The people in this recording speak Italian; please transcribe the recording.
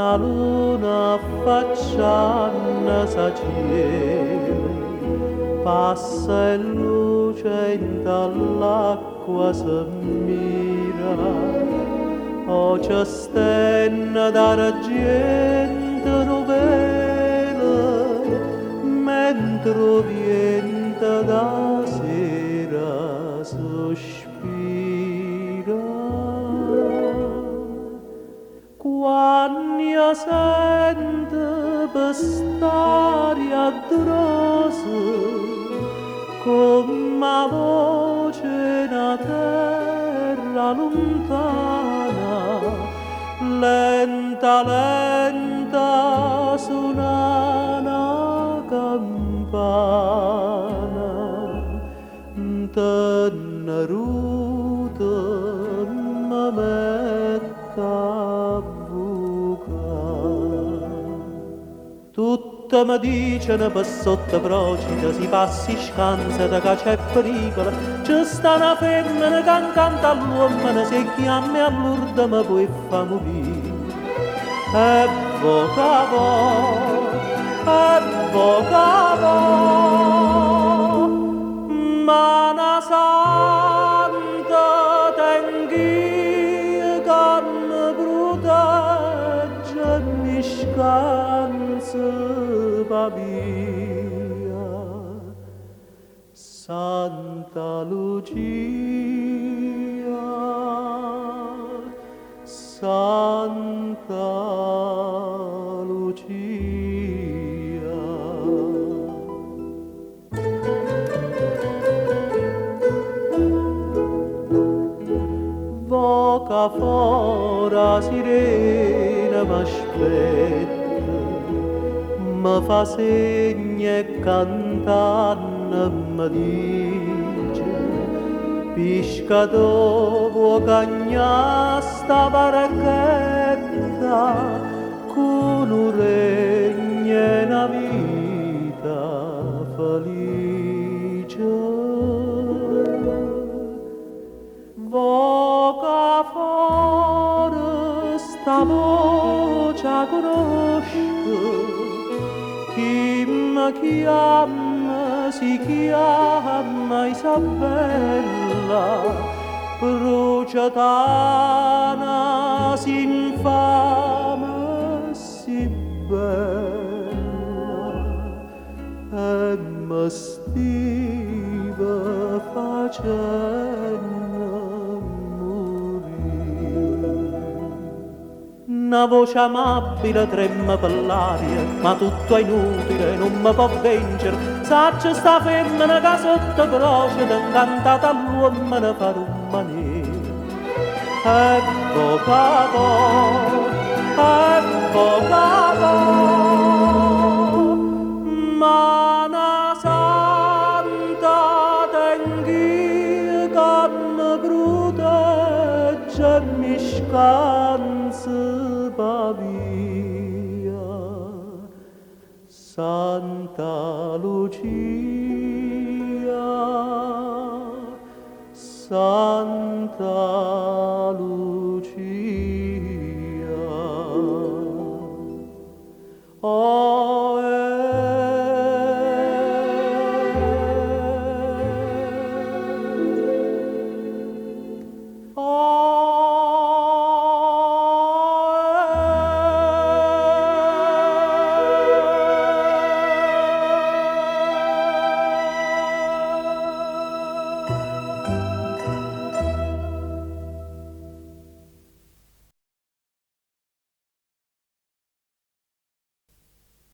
una luna affaccianna s'aciele, passa e luce in dall'acqua si mira, o c'è stenna d'argento novela, mentre vienta da sera sospira. Quando sente quest'aria adrosa, come voce na terra lontana, lenta, lenta suona una campana, teneruta mi mette a bucare. Tutte mi dicono per sotto procida si passi scansa da che c'è pericolo, c'è sta una femmina che incanta all'uomo, se chiami a Lourdes mi puoi far morire. E vocavo, ma una santa tenghi che mi protegge e mi scansa va via. Santa Lucia, Santa Lucia. Voca fora sirena m'aspetta, mi fa segni e cantando mi dice, pescatore cagna sta barchetta, con un regno e una vita felice. Voca fuori sta voce conosco, chi mi chiama si chiama Isabella, bruciatana si infama si bella, e mi stiva facendo una voce amabile trema per l'aria, ma tutto è inutile, non mi può vincere. Saccia sta femmina che sotto croce incantata all'uomo ne fa un maniero. Ecco capo, ma una santa tenghi che mi protegge e mi scansa va via. Santa Lucia, Santa